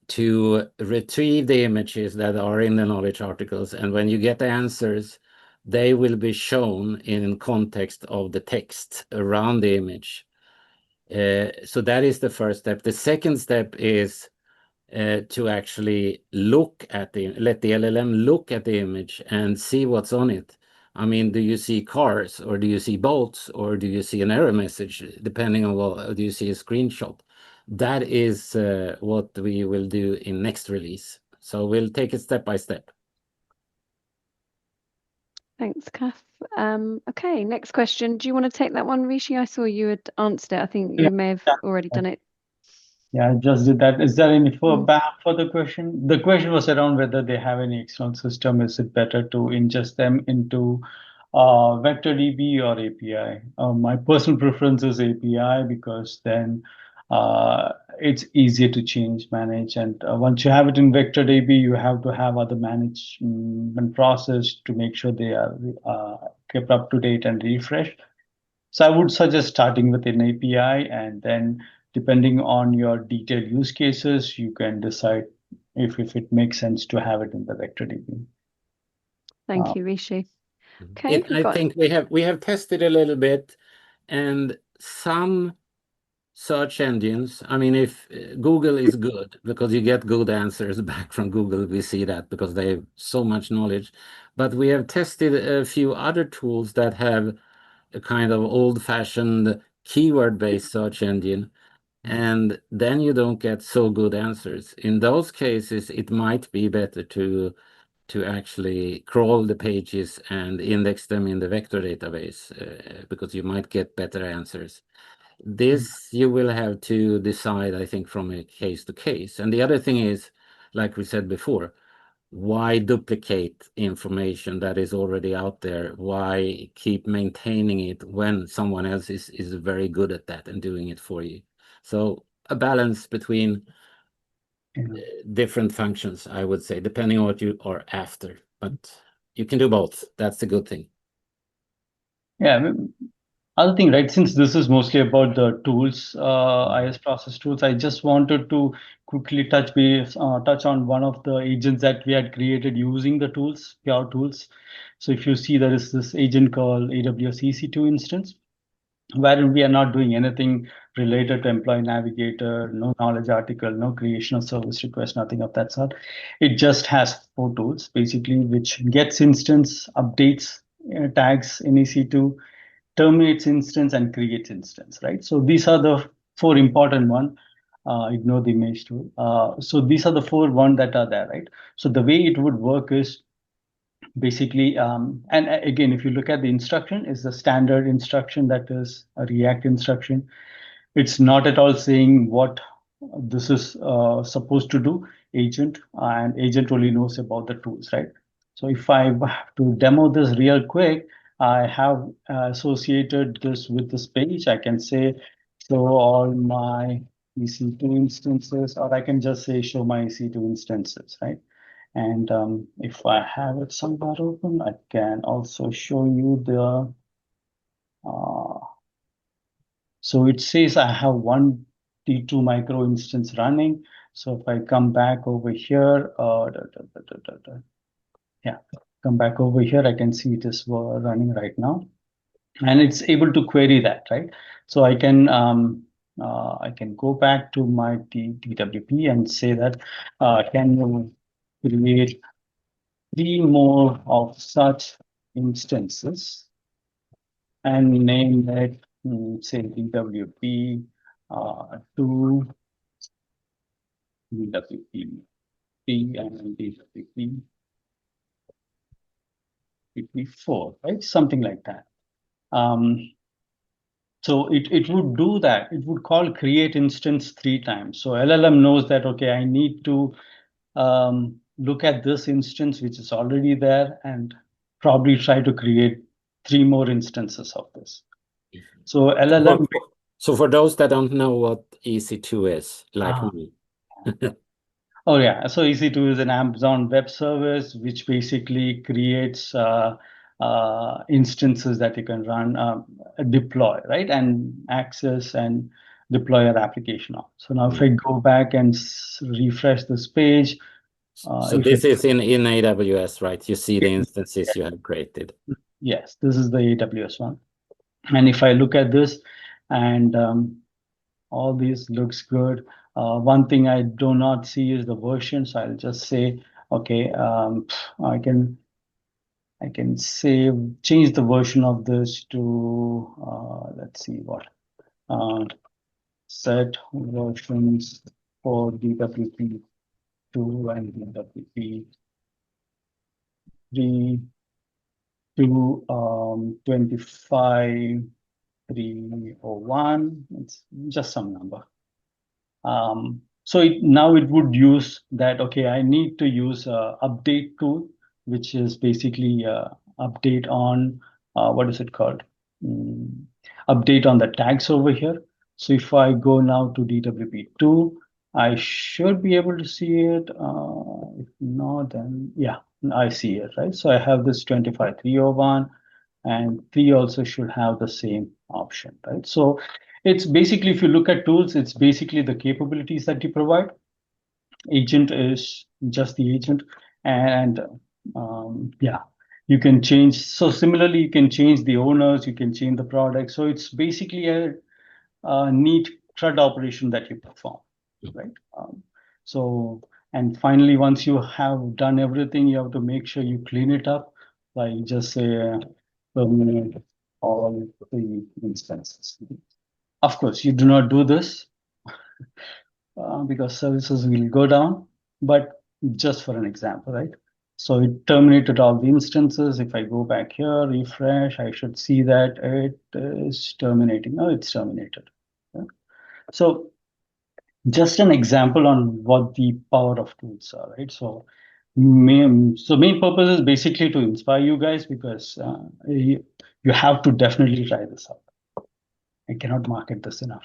B: to retrieve the images that are in the knowledge articles. And when you get the answers, they will be shown in context of the text around the image. So that is the first step. The second step is to actually let the LLM look at the image and see what's on it. I mean, do you see cars, or do you see boats, or do you see an error message, depending on what, do you see a screenshot? That is what we will do in next release. So we'll take it step by step.
A: Thanks, Kath. Okay, next question. Do you want to take that one, Rishi? I saw you had answered it. I think you may have already done it.
C: Yeah, I just did that. Is there any further question? The question was around whether they have any external system. Is it better to ingest them into VectorDB or API? My personal preference is API, because then it's easier to manage. And once you have it in VectorDB, you have to have other management process to make sure they are kept up to date and refreshed. So I would suggest starting with an API and then depending on your detailed use cases, you can decide if it makes sense to have it in the vector DB.
A: Thank you, Rishi. Okay,
B: I think we have tested a little bit, and some search engines, I mean, if Google is good because you get good answers back from Google, we see that because they have so much knowledge. But we have tested a few other tools that have a kind of old-fashioned keyword-based search engine, and then you don't get so good answers. In those cases, it might be better to actually crawl the pages and index them in the vector database because you might get better answers. This you will have to decide, I think, from a case to case. And the other thing is, like we said before, why duplicate information that is already out there? Why keep maintaining it when someone else is very good at that and doing it for you? So a balance between different functions, I would say, depending on what you are after. But you can do both. That's the good thing.
C: Yeah. Other thing, right? Since this is mostly about the tools, IS process tools, I just wanted to quickly touch on one of the agents that we had created using the tools, pure tools. So if you see, there is this agent called AWS EC2 instance, wherein we are not doing anything related to Employee Navigator, no knowledge article, no creation of service request, nothing of that sort. It just has 4 tools, basically, which gets instance, updates, tags in EC2, terminates instance, and creates instance, right? So these are the 4 important ones. Ignore the image tool. So these are the 4 ones that are there, right? So the way it would work is basically, and again, if you look at the instruction, is the standard instruction that is a React instruction. It's not at all saying what this is supposed to do, agent, and agent only knows about the tools, right? So if I have to demo this real quick, I have associated this with this page. I can say, show all my EC2 instances, or I can just say, show my EC2 instances, right? And if I have it somewhere open, I can also show you the, so it says I have one T2 micro instance running. So if I come back over here, yeah, come back over here, I can see it is running right now. And it's able to query that, right? So I can go back to my DWP and say that, can you create 3 more of such instances and name it, say, DWP 2, DWP 3, and DWP 4, right? Something like that. So it would do that. It would call create instance 3 times. So LLM knows that, okay, I need to look at this instance, which is already there, and probably try to create 3 more instances of this. So LLM.
B: So for those that don't know what EC2 is, like me.
C: Oh yeah, so EC2 is an Amazon Web Service which basically creates instances that you can run, deploy, right, and access and deploy your application on. So now if I go back and refresh this page.
B: So this is in AWS, right? You see the instances you have created.
C: Yes, this is the AWS one. And if I look at this, and all these looks good. One thing I do not see is the version. So I'll just say, okay, I can change the version of this to, let's see what, set versions for DWP 2 and DWP 3 to 25.301. It's just some number. So now it would use that, okay, I need to use a update tool, which is basically update on, what is it called? Update on the tags over here. So if I go now to DWP2, I should be able to see it. If not, then yeah, I see it, right? So I have this 25.301, and 3 also should have the same option, right? So It's basically, if you look at tools, it's basically the capabilities that you provide. Agent is just the agent, and yeah, you can change. So similarly, you can change the owners, you can change the product. So it's basically a neat CRUD operation that you perform, right? So, and finally, once you have done everything, you have to make sure you clean it up, like just say terminate all the instances. Of course, you do not do this because services will go down, but just for an example, right? So it terminated all the instances. If I go back here, refresh, I should see that it is terminating. No, it's terminated. Yeah. So just an example on what the power of tools are, right? So main purpose is basically to inspire you guys, because you have to definitely try this out. I cannot market this enough.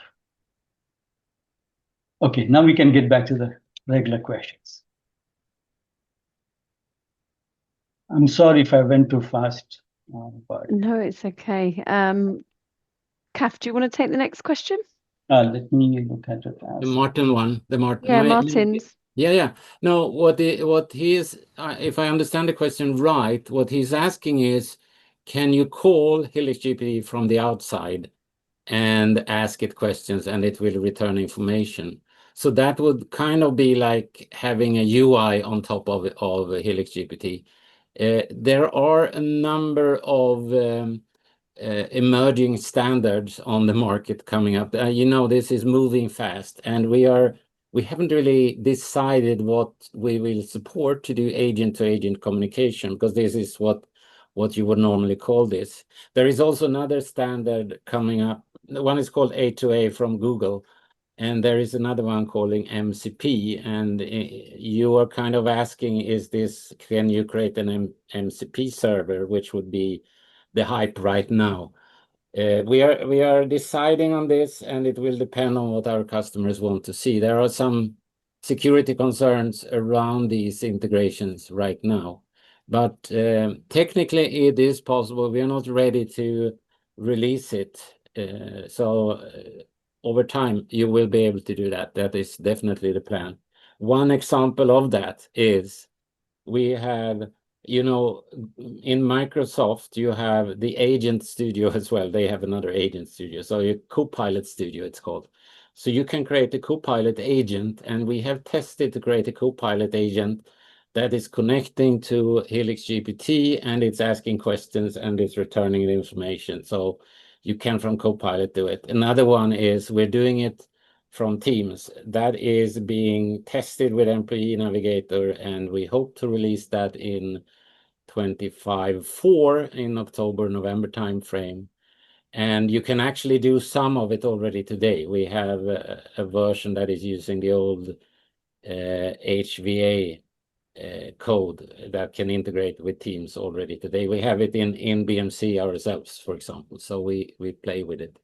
C: Okay, now we can get back to the regular questions. I'm sorry if I went too fast, but
A: No, it's okay. Kath, do you want to take the next question?
C: let me look at it
B: The
C: as
B: Martin one. The Martin.
A: Yeah, Martin's.
B: Yeah. No, what he is, if I understand the question right, what he's asking is, can you call HelixGPT from the outside and ask it questions, and it will return information? So that would kind of be like having a UI on top of HelixGPT. There are a number of emerging standards on the market coming up. This is moving fast, and we haven't really decided what we will support to do agent-to-agent communication, because this is what you would normally call this. There is also another standard coming up. One is called A2A from Google, and there is another one calling MCP. And you are kind of asking, can you create an MCP server, which would be the hype right now. We are deciding on this, and it will depend on what our customers want to see. There are some security concerns around these integrations right now, but technically it is possible. We are not ready to release it. So over time, you will be able to do that. That is definitely the plan. One example of that is we have, in Microsoft, you have the Agent Studio as well. They have another Agent Studio. So your Copilot Studio, it's called. So you can create a Copilot agent, and we have tested to create a Copilot agent that is connecting to HelixGPT, and it's asking questions, and it's returning the information. So you can, from Copilot, do it. Another one is we're doing it from Teams. That is being tested with Employee Navigator, and we hope to release that in 25/4 in October, November timeframe. And you can actually do some of it already today. We have a version that is using the old HVA code that can integrate with Teams already today. We have it in BMC ourselves, for example. So we play with it.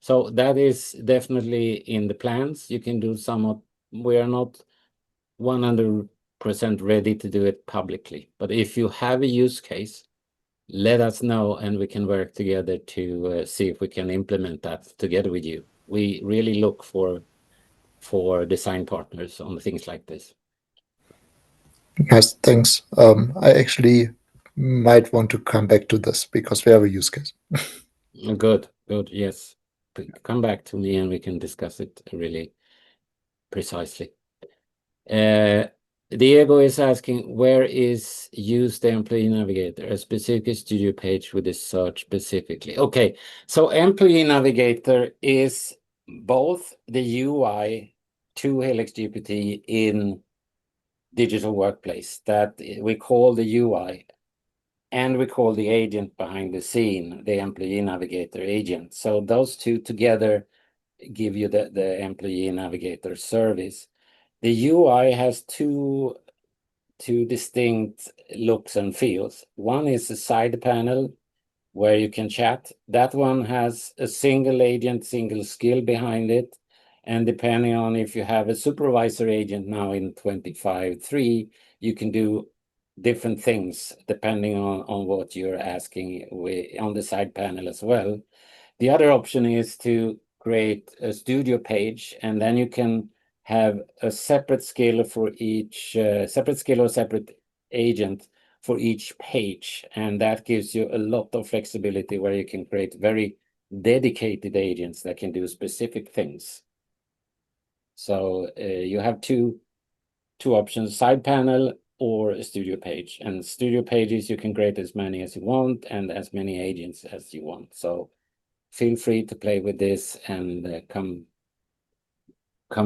B: So that is definitely in the plans. You can do somewhat. We are not 100% ready to do it publicly, but if you have a use case, let us know, and we can work together to see if we can implement that together with you. We really look for design partners on things like this.
E: Nice, thanks. I actually might want to come back to this because we have a use case.
B: Good, yes. Come back to me and we can discuss it really precisely. Diego is asking, where is use the Employee Navigator, a specific studio page with a search specifically? Okay, so Employee Navigator is both the UI to HelixGPT in Digital Workplace that we call the UI, and we call the agent behind the scene the Employee Navigator agent. So those two together give you the Employee Navigator service. The UI has two distinct looks and feels. One is a side panel where you can chat. That one has a single agent, single skill behind it. And depending on if you have a supervisor agent now in 25.3, you can do different things depending on what you're asking on the side panel as well. The other option is to create a studio page, and then you can have a separate scaler for each separate agent for each page, and that gives you a lot of flexibility where you can create very dedicated agents that can do specific things. So you have two options: side panel or a studio page. And studio pages, you can create as many as you want and as many agents as you want. So feel free to play with this and come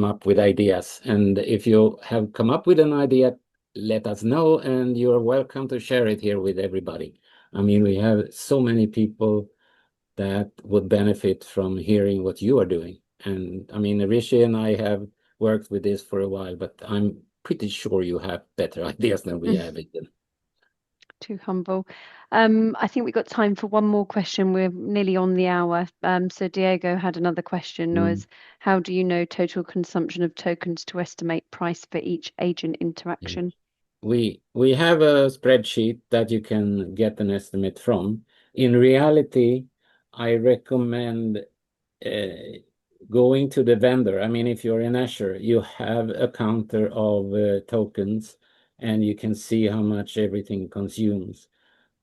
B: up with ideas. And if you have come up with an idea, let us know, and you're welcome to share it here with everybody. I mean, we have so many people that would benefit from hearing what you are doing. And I mean, Rishi and I have worked with this for a while, but I'm pretty sure you have better ideas than we have.
A: Too humble. I think we've got time for one more question. We're nearly on the hour. So Diego had another question, was how do you know total consumption of tokens to estimate price for each agent interaction?
B: We have a spreadsheet that you can get an estimate from. In reality, I recommend going to the vendor. I mean, if you're in Azure, you have a counter of tokens, and you can see how much everything consumes.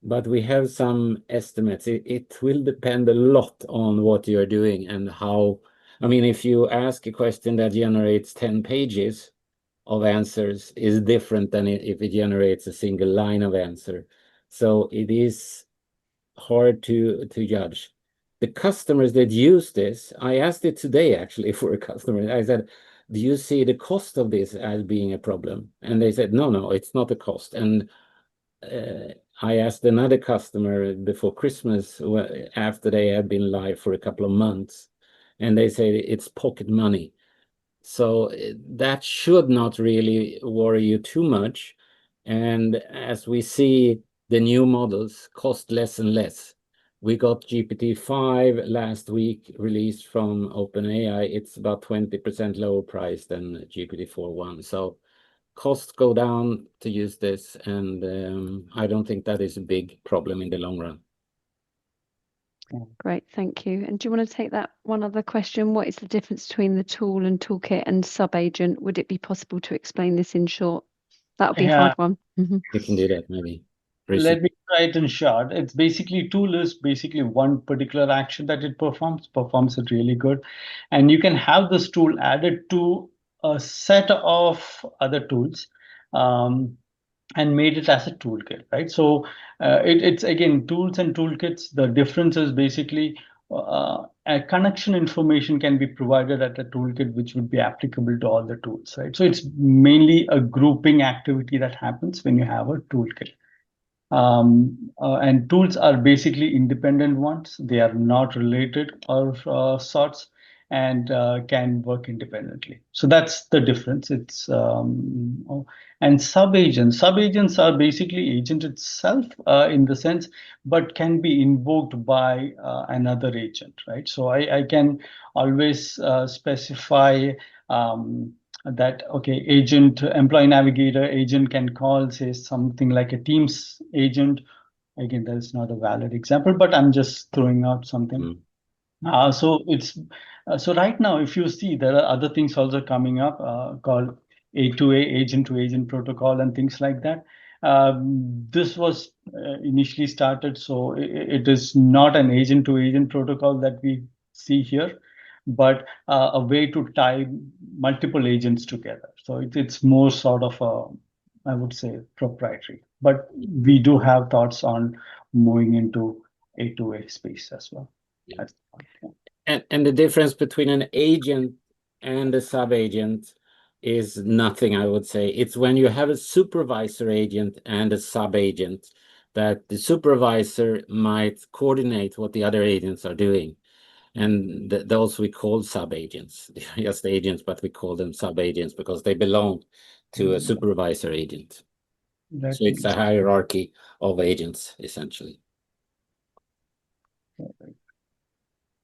B: But we have some estimates. It will depend a lot on what you're doing and how. I mean, if you ask a question that generates 10 pages of answers, is different than if it generates a single line of answer. So it is hard to judge. The customers that use this, I asked it today actually for a customer. I said, do you see the cost of this as being a problem? And they said, no, it's not a cost. And I asked another customer before Christmas, after they had been live for a couple of months, and they say it's pocket money. So that should not really worry you too much. And as we see, the new models cost less and less. We got GPT-5 last week released from OpenAI. It's about 20% lower price than GPT-4.1. So costs go down to use this, and I don't think that is a big problem in the long run.
A: Great, thank you. And do you want to take that one other question? What is the difference between the tool and toolkit and sub-agent? Would it be possible to explain this in short? That would be a hard one.
B: You can do that, maybe.
C: Let me try it in short. It's basically, tool is basically one particular action that it performs it really good. And you can have this tool added to a set of other tools and made it as a toolkit, right? So it's again, tools and toolkits. The difference is basically a connection information can be provided at a toolkit, which would be applicable to all the tools, right? So it's mainly a grouping activity that happens when you have a toolkit. And tools are basically independent ones. They are not related or sorts, and can work independently. So that's the difference. It's and sub-agents. Sub-agents are basically agent itself in the sense, but can be invoked by another agent, right? So I can always specify that, okay, agent, employee navigator agent can call, say, something like a Teams agent. Again, that is not a valid example, but I'm just throwing out something. So it's so right now, if you see, there are other things also coming up called A2A, agent to agent protocol, and things like that. This was initially started, so it is not an agent to agent protocol that we see here, but a way to tie multiple agents together. So it's more sort of I would say, proprietary. But we do have thoughts on moving into A2A space as well.
B: Yeah. And the difference between an agent and a sub-agent is nothing, I would say. It's when you have a supervisor agent and a sub-agent that the supervisor might coordinate what the other agents are doing. And those we call sub-agents. They're just agents, but we call them sub-agents because they belong to a supervisor agent. So it's a hierarchy of agents, essentially.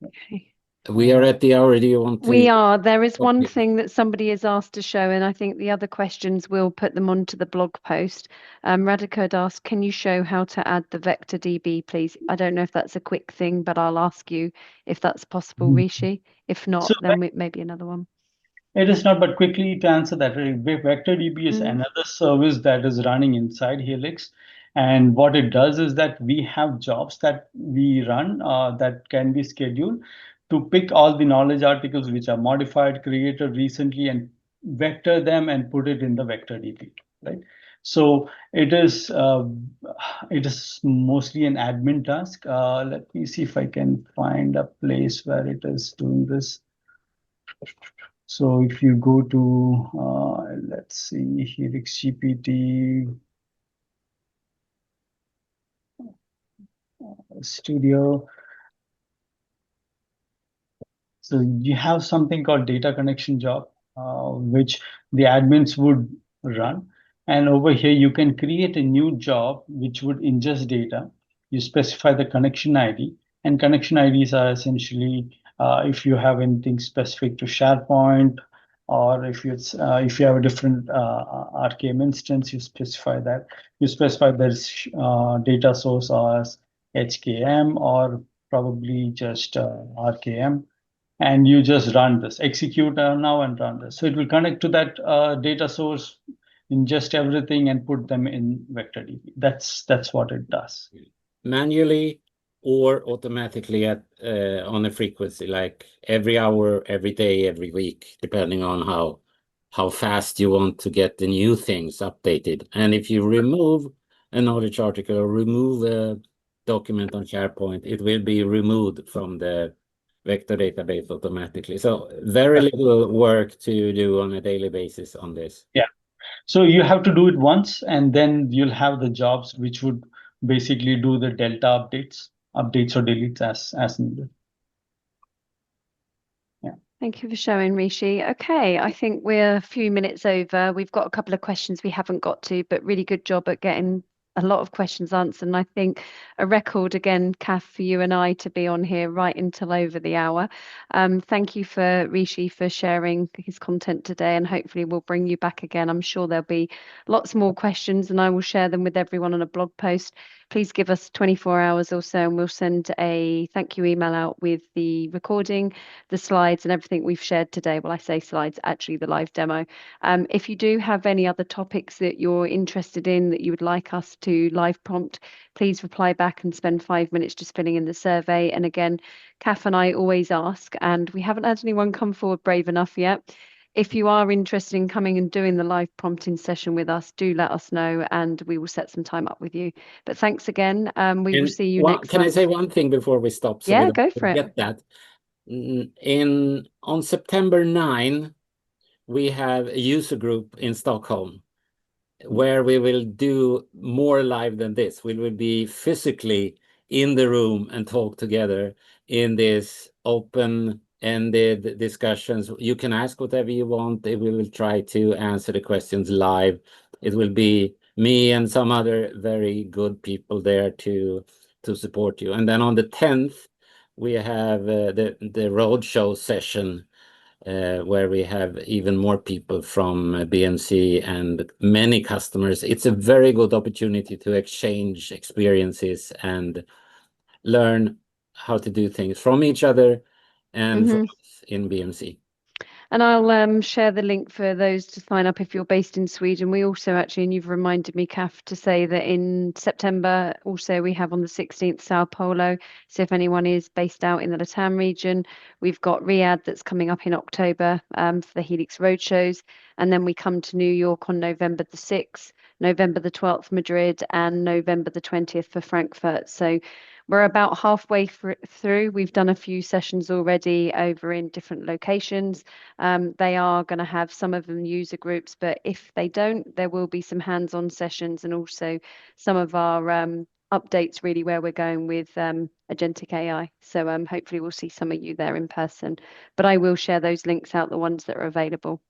A: Okay.
B: We are at the hour. Do you want to?
A: We are. There is one
B: Okay.
A: thing that somebody has asked to show, and I think the other questions will put them onto the blog post. Radhika had asked, can you show how to add the vector DB, please? I don't know if that's a quick thing, but I'll ask you if that's possible, Rishi. If not,
C: So
A: then maybe another one.
C: it is not, but quickly to answer that, VectorDB is another service that is running inside Helix. And what it does is that we have jobs that we run that can be scheduled to pick all the knowledge articles which are modified, created recently, and vector them and put it in the VectorDB, right? So it is mostly an admin task. Let me see if I can find a place where it is doing this. So if you go to, let's see, HelixGPT Studio. So you have something called data connection job, which the admins would run. And over here, you can create a new job which would ingest data. You specify the connection ID, and connection IDs are essentially if you have anything specific to SharePoint, or if you have a different RKM instance, you specify that. You specify there's data source as HKM or probably just RKM. And you just run this, execute now and run this. So it will connect to that data source, ingest everything, and put them in VectorDB. That's what it does.
B: Manually or automatically on a frequency, like every hour, every day, every week, depending on how fast you want to get the new things updated. And if you remove a knowledge article or remove a document on SharePoint, it will be removed from the vector database automatically. So very little work to do on a daily basis on this.
C: Yeah. So you have to do it once, and then you'll have the jobs which would basically do the delta updates or deletes as needed. Yeah.
A: Thank you for showing, Rishi. Okay, I think we're a few minutes over. We've got a couple of questions we haven't got to, but really good job at getting a lot of questions answered. And I think a record again, Kath, for you and I to be on here right until over the hour. Thank you for Rishi for sharing his content today, and hopefully we'll bring you back again. I'm sure there'll be lots more questions, and I will share them with everyone on a blog post. Please give us 24 hours or so, and we'll send a thank you email out with the recording, the slides, and everything we've shared today. Well, I say slides, actually the live demo. If you do have any other topics that you're interested in that you would like us to live prompt, please reply back and spend 5 minutes just filling in the survey. And again, Kath and I always ask, and we haven't had anyone come forward brave enough yet. If you are interested in coming and doing the live prompting session with us, do let us know and we will set some time up with you. But thanks again. We will see you next
B: Can
A: month.
B: I say one thing before we stop? So
A: yeah,
B: we
A: go
B: don't
A: for
B: forget
A: it.
B: that. On September 9, we have a user group in Stockholm where we will do more live than this. We will be physically in the room and talk together in this open-ended discussions. You can ask whatever you want. We will try to answer the questions live. It will be me and some other very good people there to support you. And then on the 10th, we have the roadshow session where we have even more people from BMC and many customers. It's a very good opportunity to exchange experiences and learn how to do things from each other and from us in BMC.
A: And I'll share the link for those to sign up if you're based in Sweden. We also actually, and you've reminded me, Kath, to say that in September also we have on the 16th Sao Paulo. So if anyone is based out in the Latam region, we've got Riyadh that's coming up in October for the Helix Roadshows. And then we come to New York on November the 6th, November the 12th, Madrid, and November the 20th for Frankfurt. So we're about halfway through. We've done a few sessions already over in different locations. They are going to have some of them user groups, but if they don't, there will be some hands-on sessions and also some of our updates really where we're going with agentic AI. So hopefully we'll see some of you there in person, but I will share those links out, the ones that are available.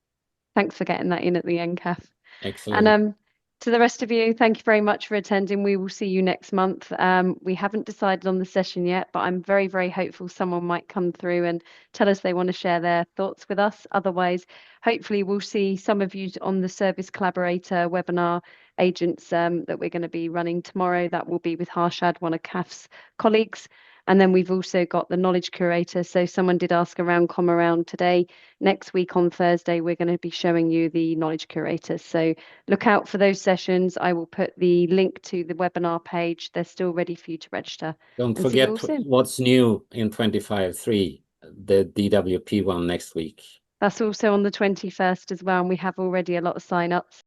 A: Thanks for getting that in at the end, Kath.
B: Excellent.
A: And To the rest of you, thank you very much for attending. We will see you next month. We haven't decided on the session yet, but I'm very, very hopeful someone might come through and tell us they want to share their thoughts with us. Otherwise, hopefully we'll see some of you on the Service Collaborator webinar agents that we're going to be running tomorrow. That will be with Harshad, one of CAF's colleagues. And then we've also got the knowledge curator. So someone did ask around come around today. Next week on Thursday, we're going to be showing you the knowledge curator. So look out for those sessions. I will put the link to the webinar page. They're still ready for you to register.
B: Don't
A: And see you all
B: forget
A: soon.
B: what's new in 25.3, the DWP one next week.
A: That's also on the 21st as well. And we have already a lot of sign-ups.